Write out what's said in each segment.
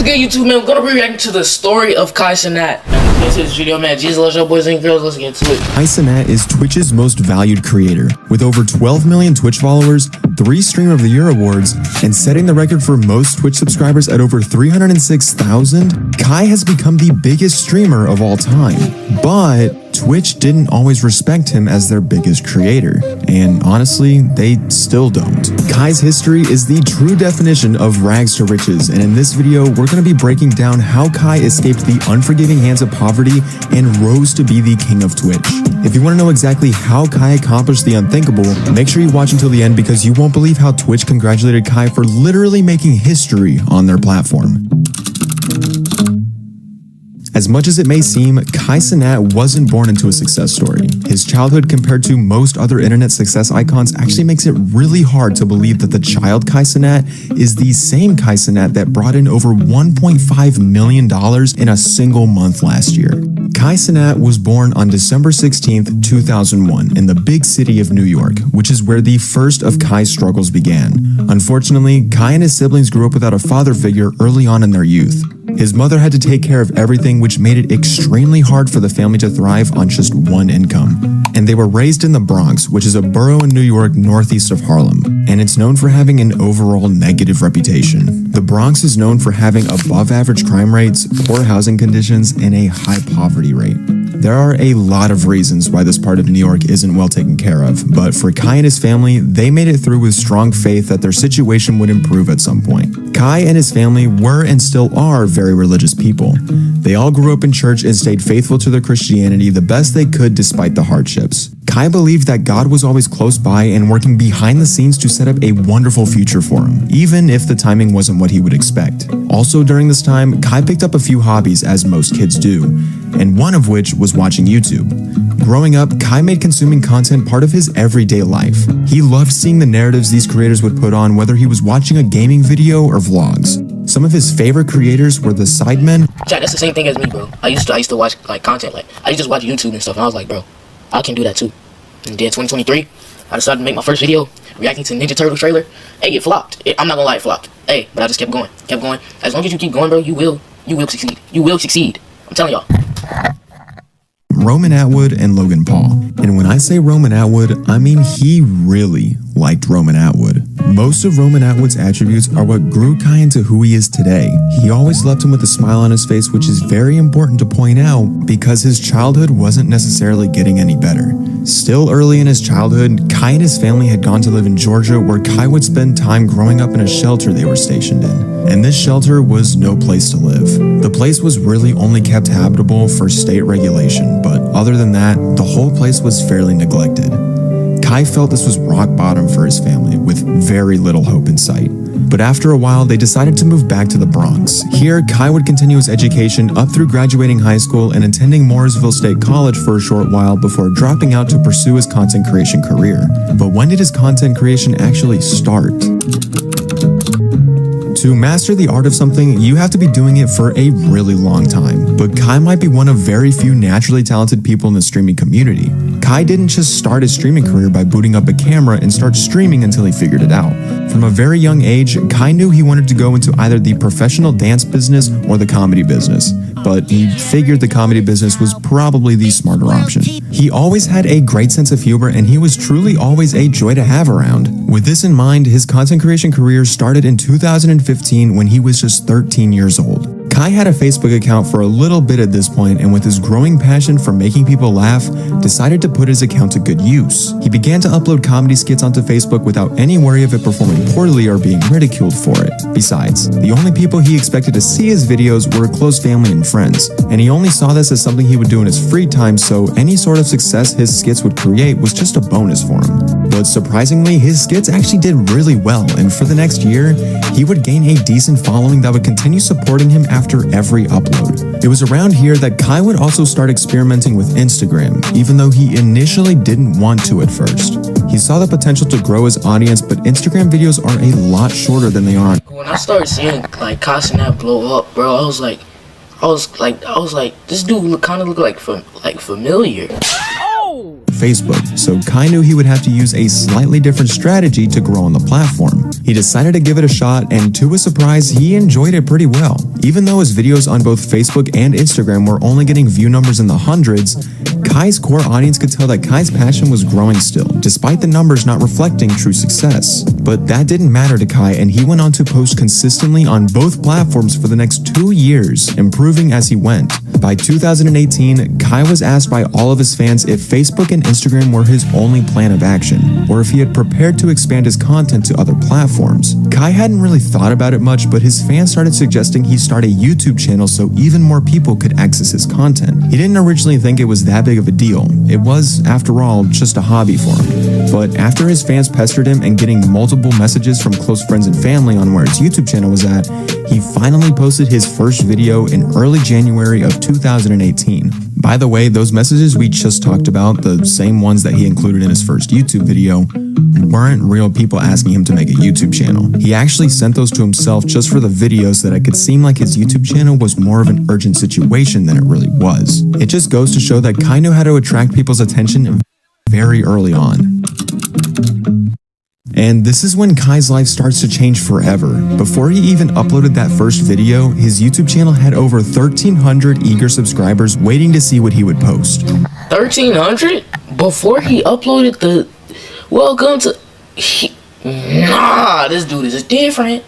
good, YouTube, man? We're gonna be reacting to the story of Cenat. This is video, man. Jesus loves your boys and girls. Let's get to it. Cenat is Twitch's most valued creator, with over 12 million Twitch followers, 3 Streamer of the Year awards, and setting the record for most Twitch subscribers at over 306,000. Kai has become the biggest streamer of all time, but Twitch didn't always respect him as their biggest creator, and honestly, they still don't. Kai's history is the true definition of rags to riches, and in this video, we're going to be breaking down how Kai escaped the unforgiving hands of poverty and rose to be the king of Twitch. If you want to know exactly how Kai accomplished the unthinkable, make sure you watch until the end because you won't believe how Twitch congratulated Kai for literally making history on their platform. As much as it may seem, Cenat wasn't born into a success story. His childhood compared to most other internet success icons actually makes it really hard to believe that the child Cenat is the same Cenat that brought in over $1.5 million in a single month last year. Cenat was born on December 16th, 2001 in the big city of New York, which is where the first of Kai's struggles began. Unfortunately, Kai and his siblings grew up without a father figure early on in their youth. His mother had to take care of everything, which made it extremely hard for the family to thrive on just one income. And they were raised in the Bronx, which is a borough in New York northeast of Harlem, and it's known for having an overall negative reputation. The Bronx is known for having above average crime rates, poor housing conditions, and a high poverty rate. There are a lot of reasons why this part of New York isn't well taken care of, but for Kai and his family, they made it through with strong faith that their situation would improve at some point. Kai and his family were and still are very religious people. They all grew up in church and stayed faithful to their Christianity the best they could despite the hardships. Kai believed that God was always close by and working behind the scenes to set up a wonderful future for him, even if the timing wasn't what he would expect. Also during this time, Kai picked up a few hobbies as most kids do, and one of which was watching YouTube. Growing up, Kai made consuming content part of his everyday life. He loved seeing the narratives these creators would put on, whether he was watching a gaming video or vlogs. Some of his favorite creators were the Sidemen. Chat, that's the same thing as me, bro. I used to watch like content, like I used to just watch YouTube and stuff, and I was like, bro, I can do that too. And then 2023, I decided to make my first video reacting to Ninja Turtle trailer. Hey, it flopped. I'm not gonna lie, it flopped. Hey, but I just kept going. As long as you keep going, bro, you will succeed. You will succeed. I'm telling y'all. Roman Atwood and Logan Paul. And when I say Roman Atwood, I mean he really liked Roman Atwood. Most of Roman Atwood's attributes are what grew Kai into who he is today. He always left him with a smile on his face, which is very important to point out because his childhood wasn't necessarily getting any better. Still early in his childhood, Kai and his family had gone to live in Georgia, where Kai would spend time growing up in a shelter they were stationed in. And this shelter was no place to live. The place was really only kept habitable for state regulation, but other than that, the whole place was fairly neglected. Kai felt this was rock bottom for his family, with very little hope in sight. But after a while, they decided to move back to the Bronx. Here, Kai would continue his education up through graduating high school and attending Mooresville State College for a short while before dropping out to pursue his content creation career. But when did his content creation actually start? To master the art of something, you have to be doing it for a really long time. But Kai might be one of very few naturally talented people in the streaming community. Kai didn't just start his streaming career by booting up a camera and start streaming until he figured it out. From a very young age, Kai knew he wanted to go into either the professional dance business or the comedy business, but he figured the comedy business was probably the smarter option. He always had a great sense of humor, and he was truly always a joy to have around. With this in mind, his content creation career started in 2015 when he was just 13 years old. Kai had a Facebook account for a little bit at this point, and with his growing passion for making people laugh, decided to put his account to good use. He began to upload comedy skits onto Facebook without any worry of it performing poorly or being ridiculed for it. Besides, the only people he expected to see his videos were close family and friends, and he only saw this as something he would do in his free time, so any sort of success his skits would create was just a bonus for him. But surprisingly, his skits actually did really well, and for the next year, he would gain a decent following that would continue supporting him after every upload. It was around here that Kai would also start experimenting with Instagram, even though he initially didn't want to at first. He saw the potential to grow his audience, but Instagram videos are a lot shorter than they are on. When I started seeing like Cenat blow up, bro, I was like, this dude kind of look like familiar. Facebook, so Kai knew he would have to use a slightly different strategy to grow on the platform. He decided to give it a shot, and to his surprise, he enjoyed it pretty well. Even though his videos on both Facebook and Instagram were only getting view numbers in the hundreds, Kai's core audience could tell that Kai's passion was growing still, despite the numbers not reflecting true success. But that didn't matter to Kai, and he went on to post consistently on both platforms for the next 2 years, improving as he went. By 2018, Kai was asked by all of his fans if Facebook and Instagram were his only plan of action, or if he had prepared to expand his content to other platforms. Kai hadn't really thought about it much, but his fans started suggesting he start a YouTube channel so even more people could access his content. He didn't originally think it was that big of a deal. It was, after all, just a hobby for him. But after his fans pestered him and getting multiple messages from close friends and family on where his YouTube channel was at, he finally posted his first video in early January of 2018. By the way, those messages we just talked about, the same ones that he included in his first YouTube video, weren't real people asking him to make a YouTube channel. He actually sent those to himself just for the video so that it could seem like his YouTube channel was more of an urgent situation than it really was. It just goes to show that Kai knew how to attract people's attention very early on. And this is when Kai's life starts to change forever. Before he even uploaded that first video, his YouTube channel had over 1,300 eager subscribers waiting to see what he would post. 1,300? Before he uploaded the welcome to... Nah, this dude is different.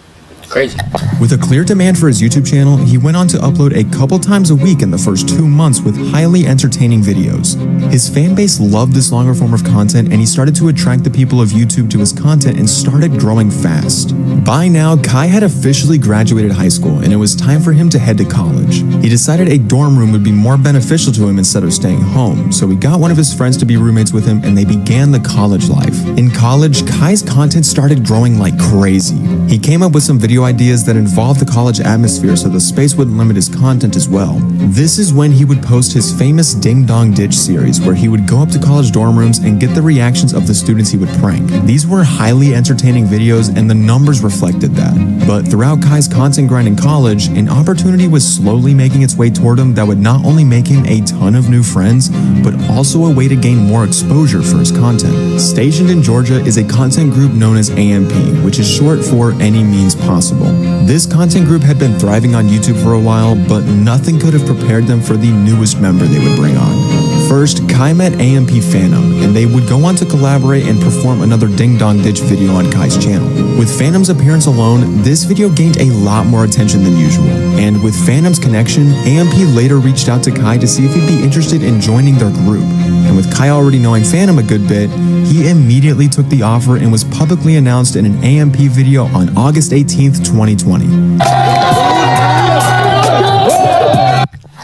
Crazy. With a clear demand for his YouTube channel, he went on to upload a couple times a week in the first 2 months with highly entertaining videos. His fan base loved this longer form of content, and he started to attract the people of YouTube to his content and started growing fast. By now, Kai had officially graduated high school, and it was time for him to head to college. He decided a dorm room would be more beneficial to him instead of staying home, so he got one of his friends to be roommates with him, and they began the college life. In college, Kai's content started growing like crazy. He came up with some video ideas that involved the college atmosphere so the space wouldn't limit his content as well. This is when he would post his famous Ding Dong Ditch series, where he would go up to college dorm rooms and get the reactions of the students he would prank. These were highly entertaining videos, and the numbers reflected that. But throughout Kai's content grind in college, an opportunity was slowly making its way toward him that would not only make him a ton of new friends, but also a way to gain more exposure for his content. Stationed in Georgia is a content group known as AMP, which is short for Any Means Possible. This content group had been thriving on YouTube for a while, but nothing could have prepared them for the newest member they would bring on. First, Kai met AMP Phantom, and they would go on to collaborate and perform another Ding Dong Ditch video on Kai's channel. With Phantom's appearance alone, this video gained a lot more attention than usual, and with Phantom's connection, AMP later reached out to Kai to see if he'd be interested in joining their group. And with Kai already knowing Phantom a good bit, he immediately took the offer and was publicly announced in an AMP video on August 18th, 2020.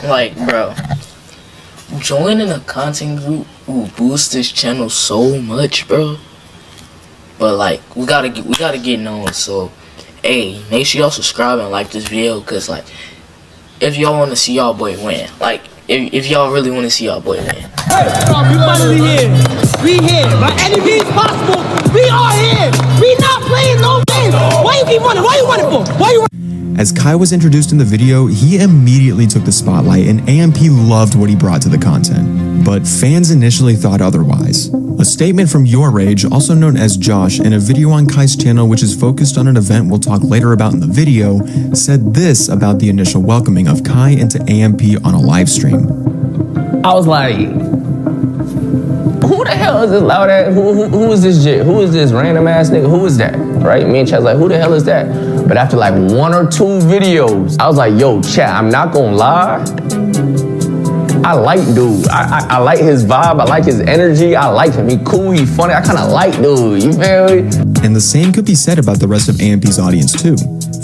Like, bro, joining a content group will boost this channel so much, bro. But like, we gotta get known. So, hey, make sure y'all subscribe and like this video, cause like, if y'all want to see y'all boy win, like, if y'all really want to see y'all boy win. Hey, we finally here. We here. By any means possible, we are here. We not playing no games. Why you keep running? Why you running for? Why you running? As Kai was introduced in the video, he immediately took the spotlight, and AMP loved what he brought to the content. But fans initially thought otherwise. A statement from Your Rage, also known as Josh, in a video on Kai's channel which is focused on an event we'll talk later about in the video, said this about the initial welcoming of Kai into AMP on a live stream. I was like, who the hell is this loud ass? Who is this jit? Who is this random ass nigga? Who is that? Right? Me and Chad's like, who the hell is that? But after like 1 or 2 videos, I was like, yo, Chad, I'm not gonna lie. I like dude. I like his vibe. I like his energy. I like him. He cool. He funny. I kind of like dude. You feel me? And the same could be said about the rest of AMP's audience too.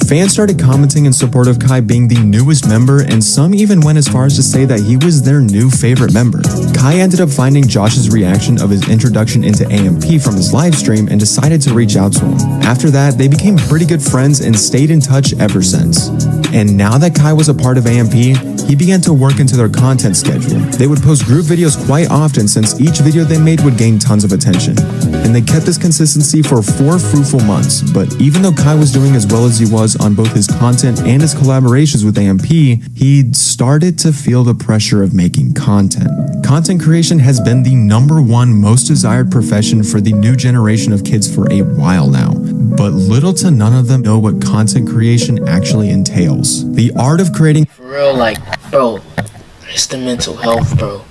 Fans started commenting in support of Kai being the newest member, and some even went as far as to say that he was their new favorite member. Kai ended up finding Josh's reaction of his introduction into AMP from his live stream and decided to reach out to him. After that, they became pretty good friends and stayed in touch ever since. And now that Kai was a part of AMP, he began to work into their content schedule. They would post group videos quite often since each video they made would gain tons of attention. And they kept this consistency for 4 fruitful months, but even though Kai was doing as well as he was on both his content and his collaborations with AMP, he started to feel the pressure of making content. Content creation has been the #1 most desired profession for the new generation of kids for a while now, but little to none of them know what content creation actually entails. The art of creating— For real, like, bro, it's the mental health, bro.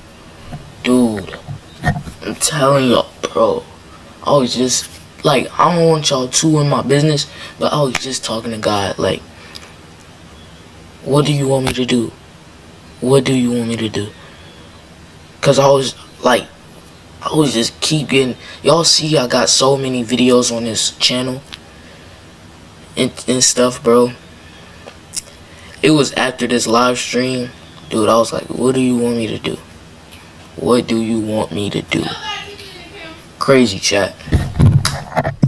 Dude, I'm telling y'all, bro. I was just, like, I don't want y'all too in my business, but I was just talking to God, like, what do you want me to do? What do you want me to do? Cause I was just keep getting, y'all see I got so many videos on this channel and stuff, bro. It was after this live stream, dude, I was like, what do you want me to do? What do you want me to do? Crazy, chat.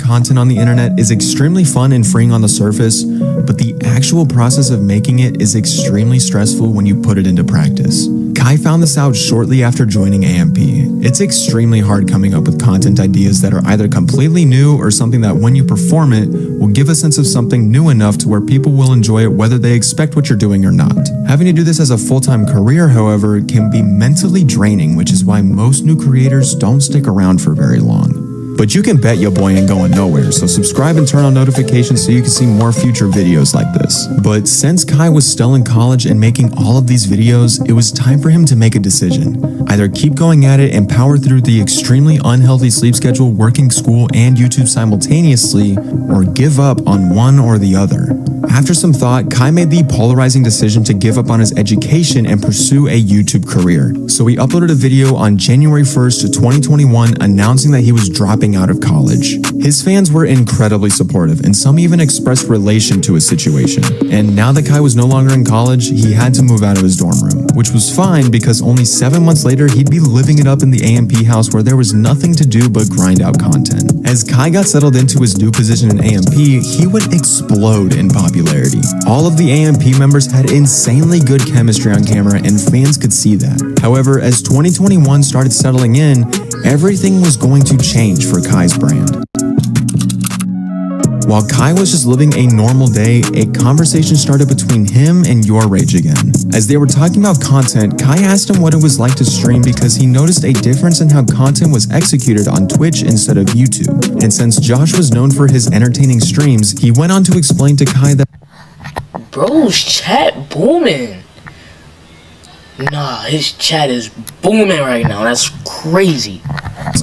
Content on the internet is extremely fun and freeing on the surface, but the actual process of making it is extremely stressful when you put it into practice. Kai found this out shortly after joining AMP. It's extremely hard coming up with content ideas that are either completely new or something that when you perform it will give a sense of something new enough to where people will enjoy it whether they expect what you're doing or not. Having to do this as a full-time career, however, can be mentally draining, which is why most new creators don't stick around for very long. But you can bet your boy ain't going nowhere, so subscribe and turn on notifications so you can see more future videos like this. But since Kai was still in college and making all of these videos, it was time for him to make a decision. Either keep going at it and power through the extremely unhealthy sleep schedule, working school and YouTube simultaneously, or give up on one or the other. After some thought, Kai made the polarizing decision to give up on his education and pursue a YouTube career. So he uploaded a video on January 1st, 2021 announcing that he was dropping out of college. His fans were incredibly supportive, and some even expressed relation to his situation. And now that Kai was no longer in college, he had to move out of his dorm room, which was fine because only 7 months later, he'd be living it up in the AMP house where there was nothing to do but grind out content. As Kai got settled into his new position in AMP, he would explode in popularity. All of the AMP members had insanely good chemistry on camera, and fans could see that. However, as 2021 started settling in, everything was going to change for Kai's brand. While Kai was just living a normal day, a conversation started between him and Your Rage again. As they were talking about content, Kai asked him what it was like to stream because he noticed a difference in how content was executed on Twitch instead of YouTube. And since Josh was known for his entertaining streams, he went on to explain to Kai that Bro's chat booming. Nah, his chat is booming right now. That's crazy.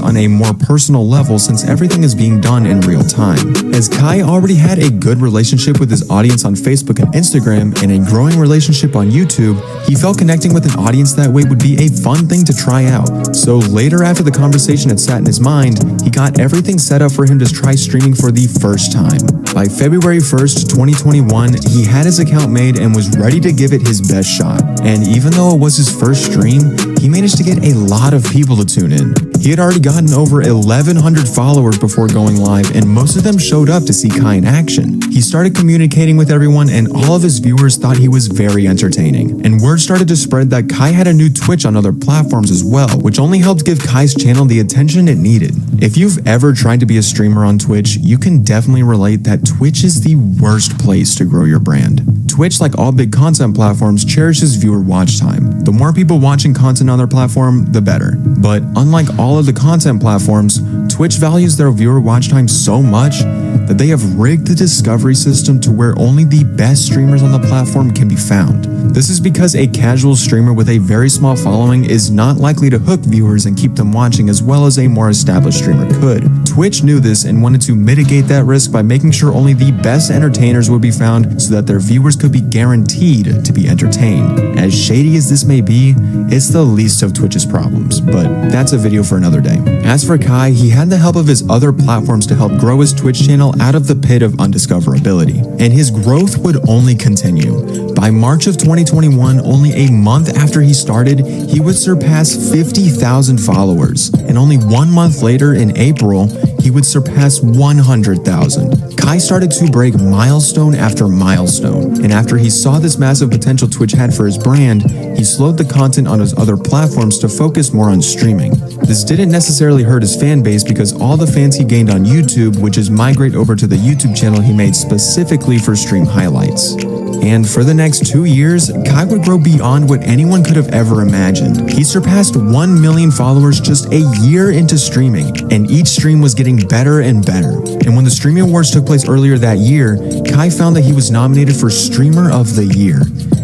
On a more personal level, since everything is being done in real time. As Kai already had a good relationship with his audience on Facebook and Instagram and a growing relationship on YouTube, he felt connecting with an audience that way would be a fun thing to try out. So later, after the conversation had sat in his mind, he got everything set up for him to try streaming for the first time. By February 1st, 2021, he had his account made and was ready to give it his best shot. And even though it was his first stream, he managed to get a lot of people to tune in. He had already gotten over 1,100 followers before going live, and most of them showed up to see Kai in action. He started communicating with everyone, and all of his viewers thought he was very entertaining. And word started to spread that Kai had a new Twitch on other platforms as well, which only helped give Kai's channel the attention it needed. If you've ever tried to be a streamer on Twitch, you can definitely relate that Twitch is the worst place to grow your brand. Twitch, like all big content platforms, cherishes viewer watch time. The more people watching content on their platform, the better. But unlike all of the content platforms, Twitch values their viewer watch time so much that they have rigged the discovery system to where only the best streamers on the platform can be found. This is because a casual streamer with a very small following is not likely to hook viewers and keep them watching as well as a more established streamer could. Twitch knew this and wanted to mitigate that risk by making sure only the best entertainers would be found so that their viewers could be guaranteed to be entertained. As shady as this may be, it's the least of Twitch's problems, but that's a video for another day. As for Kai, he had the help of his other platforms to help grow his Twitch channel out of the pit of undiscoverability, and his growth would only continue. By March of 2021, only a month after he started, he would surpass 50,000 followers. And only 1 month later, in April, he would surpass 100,000. Kai started to break milestone after milestone. And after he saw this massive potential Twitch had for his brand, he slowed the content on his other platforms to focus more on streaming. This didn't necessarily hurt his fan base because all the fans he gained on YouTube would just migrate over to the YouTube channel he made specifically for stream highlights. And for the next 2 years, Kai would grow beyond what anyone could have ever imagined. He surpassed 1 million followers just a year into streaming, and each stream was getting better and better. And when the Streaming Awards took place earlier that year, Kai found that he was nominated for Streamer of the Year.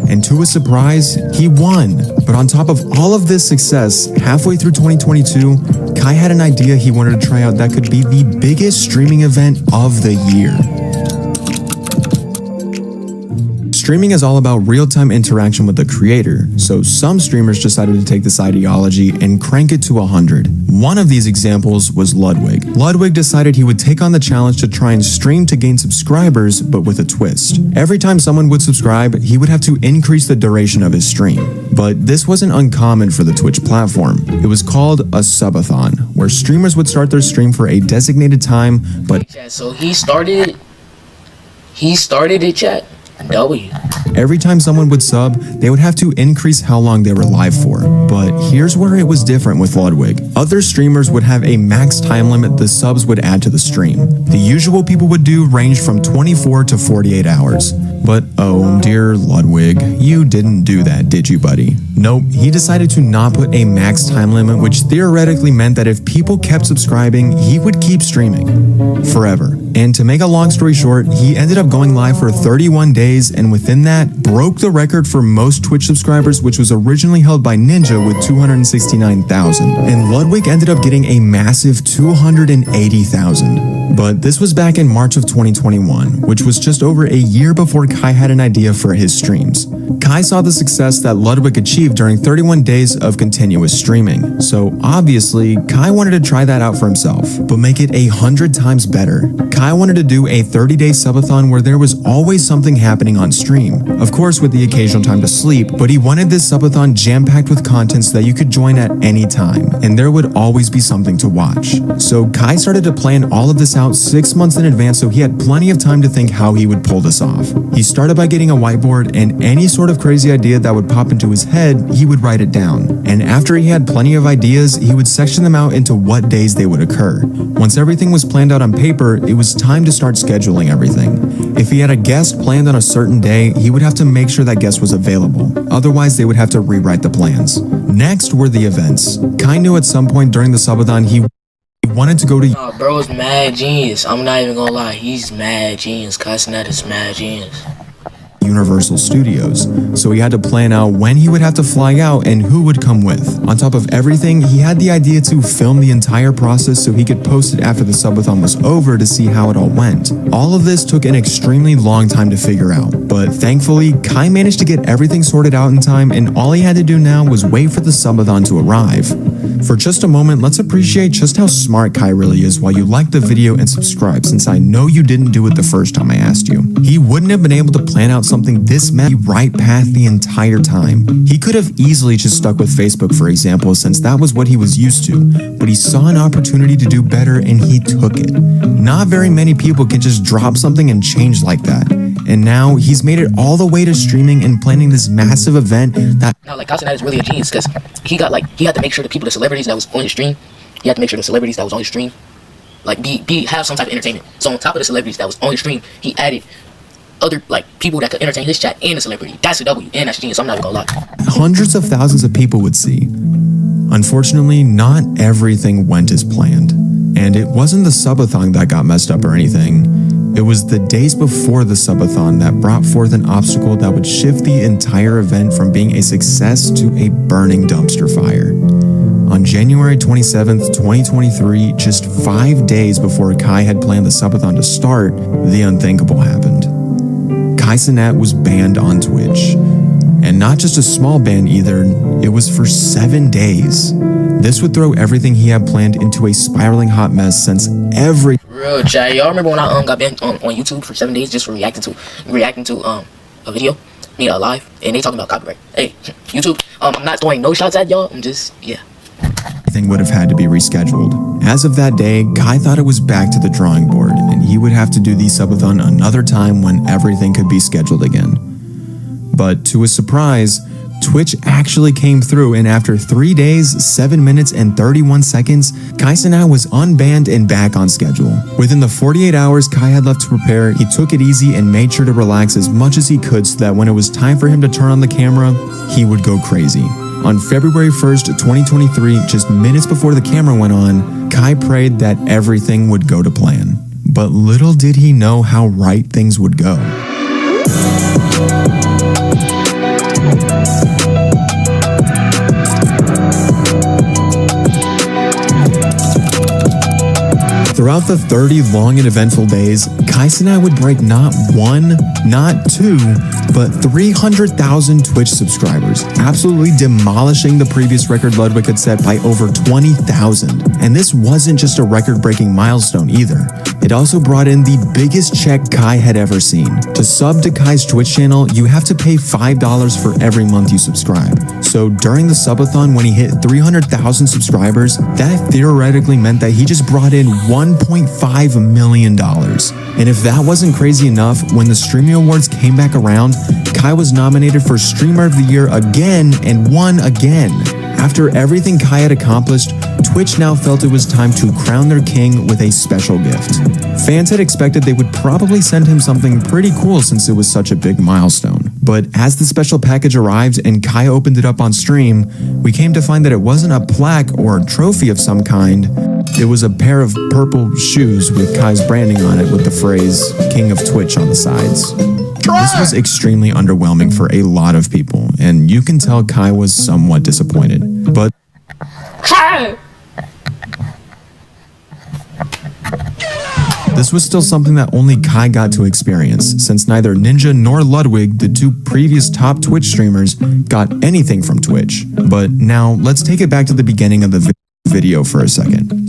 And to his surprise, he won. But on top of all of this success, halfway through 2022, Kai had an idea he wanted to try out that could be the biggest streaming event of the year. Streaming is all about real-time interaction with the creator, so some streamers decided to take this ideology and crank it to 100. One of these examples was Ludwig. Ludwig decided he would take on the challenge to try and stream to gain subscribers, but with a twist. Every time someone would subscribe, he would have to increase the duration of his stream. But this wasn't uncommon for the Twitch platform. It was called a subathon, where streamers would start their stream for a designated time, but So he started it, chat. W. Every time someone would sub, they would have to increase how long they were live for. But here's where it was different with Ludwig. Other streamers would have a max time limit the subs would add to the stream. The usual people would do ranged from 24 to 48 hours. But oh dear Ludwig, you didn't do that, did you, buddy? Nope, he decided to not put a max time limit, which theoretically meant that if people kept subscribing, he would keep streaming forever. And to make a long story short, he ended up going live for 31 days, and within that, broke the record for most Twitch subscribers, which was originally held by Ninja with 269,000. And Ludwig ended up getting a massive 280,000. But this was back in March of 2021, which was just over a year before Kai had an idea for his streams. Kai saw the success that Ludwig achieved during 31 days of continuous streaming. So obviously, Kai wanted to try that out for himself, but make it 100 times better. Kai wanted to do a 30-day subathon where there was always something happening on stream. Of course, with the occasional time to sleep, but he wanted this subathon jam-packed with content so that you could join at any time, and there would always be something to watch. So Kai started to plan all of this out 6 months in advance, so he had plenty of time to think how he would pull this off. He started by getting a whiteboard, and any sort of crazy idea that would pop into his head, he would write it down. And after he had plenty of ideas, he would section them out into what days they would occur. Once everything was planned out on paper, it was time to start scheduling everything. If he had a guest planned on a certain day, he would have to make sure that guest was available. Otherwise, they would have to rewrite the plans. Next were the events. Kai knew at some point during the subathon he wanted to go to Bro's mad genius. I'm not even gonna lie. He's mad genius. Cenat is mad genius. Universal Studios, so he had to plan out when he would have to fly out and who would come with. On top of everything, he had the idea to film the entire process so he could post it after the subathon was over to see how it all went. All of this took an extremely long time to figure out, but thankfully, Kai managed to get everything sorted out in time, and all he had to do now was wait for the subathon to arrive. For just a moment, let's appreciate just how smart Kai really is while you like the video and subscribe, since I know you didn't do it the first time I asked you. He wouldn't have been able to plan out something this messy right path the entire time. He could have easily just stuck with Facebook, for example, since that was what he was used to, but he saw an opportunity to do better and he took it. Not very many people can just drop something and change like that. And now he's made it all the way to streaming and planning this massive event that Cenat is really a genius because he had to make sure the celebrities that was on his stream, he had to make sure the celebrities that was on his stream, have some type of entertainment. So on top of the celebrities that was on his stream, he added other people that could entertain his chat and the celebrity. That's a W, and that's genius. I'm not even gonna lie. hundreds of thousands of people would see. Unfortunately, not everything went as planned. And it wasn't the subathon that got messed up or anything. It was the days before the subathon that brought forth an obstacle that would shift the entire event from being a success to a burning dumpster fire. On January 27th, 2023, just 5 days before Kai had planned the subathon to start, the unthinkable happened. Cenat was banned on Twitch. And not just a small ban either, it was for 7 days. This would throw everything he had planned into a spiraling hot mess since Real chat, y'all remember when I got banned on YouTube for 7 days just for reacting to a video? live, and they talking about copyright. Hey, YouTube, I'm not throwing no shots at y'all. I'm just, yeah. Everything would have had to be rescheduled. As of that day, Kai thought it was back to the drawing board, and he would have to do the subathon another time when everything could be scheduled again. But to his surprise, Twitch actually came through, and after 3 days, 7 minutes, and 31 seconds, Kai Cenat was unbanned and back on schedule. Within the 48 hours Kai had left to prepare, he took it easy and made sure to relax as much as he could so that when it was time for him to turn on the camera, he would go crazy. On February 1st, 2023, just minutes before the camera went on, Kai prayed that everything would go to plan. But little did he know how right things would go. Throughout the 30 long and eventful days, Kai Cenat would break not 1, not 2, but 300,000 Twitch subscribers, absolutely demolishing the previous record Ludwig had set by over 20,000. And this wasn't just a record-breaking milestone either. It also brought in the biggest check Kai had ever seen. To sub to Kai's Twitch channel, you have to pay $5 for every month you subscribe. So during the subathon, when he hit 300,000 subscribers, that theoretically meant that he just brought in $1.5 million. And if that wasn't crazy enough, when the Streaming Awards came back around, Kai was nominated for Streamer of the Year again and won again. After everything Kai had accomplished, Twitch now felt it was time to crown their king with a special gift. Fans had expected they would probably send him something pretty cool since it was such a big milestone. But as the special package arrived and Kai opened it up on stream, we came to find that it wasn't a plaque or a trophy of some kind. It was a pair of purple shoes with Kai's branding on it with the phrase King of Twitch on the sides. This was extremely underwhelming for a lot of people, and you can tell Kai was somewhat disappointed. But this was still something that only Kai got to experience, since neither Ninja nor Ludwig, the two previous top Twitch streamers, got anything from Twitch. But now, let's take it back to the beginning of the video for a second.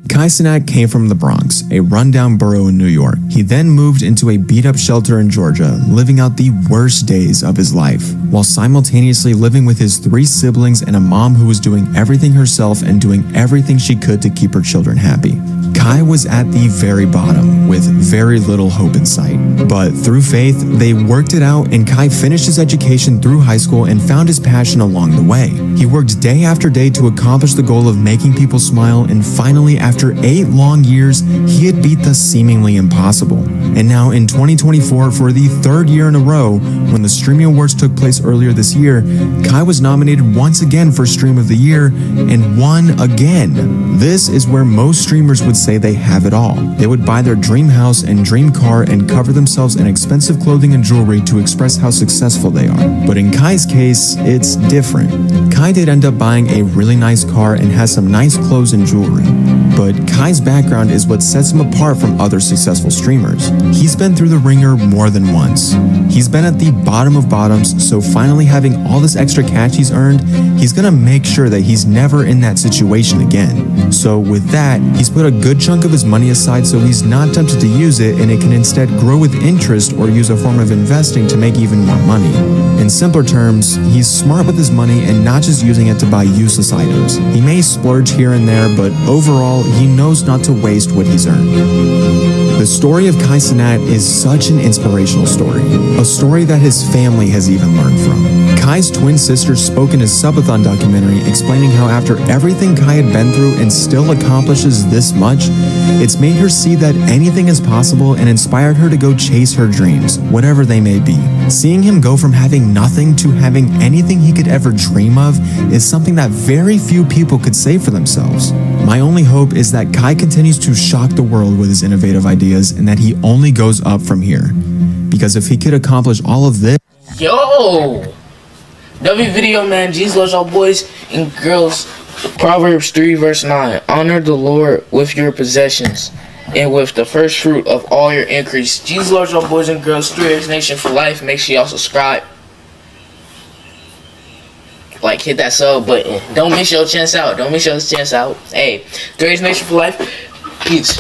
Kai Cenat came from the Bronx, a rundown borough in New York. He then moved into a beat-up shelter in Georgia, living out the worst days of his life, while simultaneously living with his 3 siblings and a mom who was doing everything herself and doing everything she could to keep her children happy. Kai was at the very bottom, with very little hope in sight. But through faith, they worked it out, and Kai finished his education through high school and found his passion along the way. He worked day after day to accomplish the goal of making people smile, and finally, after 8 long years, he had beat the seemingly impossible. And now in 2024, for the 3rd year in a row, when the Streaming Awards took place earlier this year, Kai was nominated once again for Stream of the Year and won again. This is where most streamers would say they have it all. They would buy their dream house and dream car and cover themselves in expensive clothing and jewelry to express how successful they are. But in Kai's case, it's different. Kai did end up buying a really nice car and has some nice clothes and jewelry. But Kai's background is what sets him apart from other successful streamers. He's been through the ringer more than once. He's been at the bottom of bottoms, so finally having all this extra cash he's earned, he's gonna make sure that he's never in that situation again. So with that, he's put a good chunk of his money aside so he's not tempted to use it, and it can instead grow with interest or use a form of investing to make even more money. In simpler terms, he's smart with his money and not just using it to buy useless items. He may splurge here and there, but overall, he knows not to waste what he's earned. The story of Kai Cenat is such an inspirational story, a story that his family has even learned from. Kai's twin sister spoke in his subathon documentary explaining how after everything Kai had been through and still accomplishes this much, it's made her see that anything is possible and inspired her to go chase her dreams, whatever they may be. Seeing him go from having nothing to having anything he could ever dream of is something that very few people could say for themselves. My only hope is that Kai continues to shock the world with his innovative ideas and that he only goes up from here. Because if he could accomplish all of this... Yo! W video, man. Jesus loves y'all boys and girls. Proverbs 3 verse 9. Honor the Lord with your possessions and with the first fruit of all your increase. Jesus loves y'all boys and girls. 3X Nation for life. Make sure y'all subscribe. Like, hit that sub button. Don't miss your chance out. Don't miss your chance out. Hey, 3X Nation for life. Peace.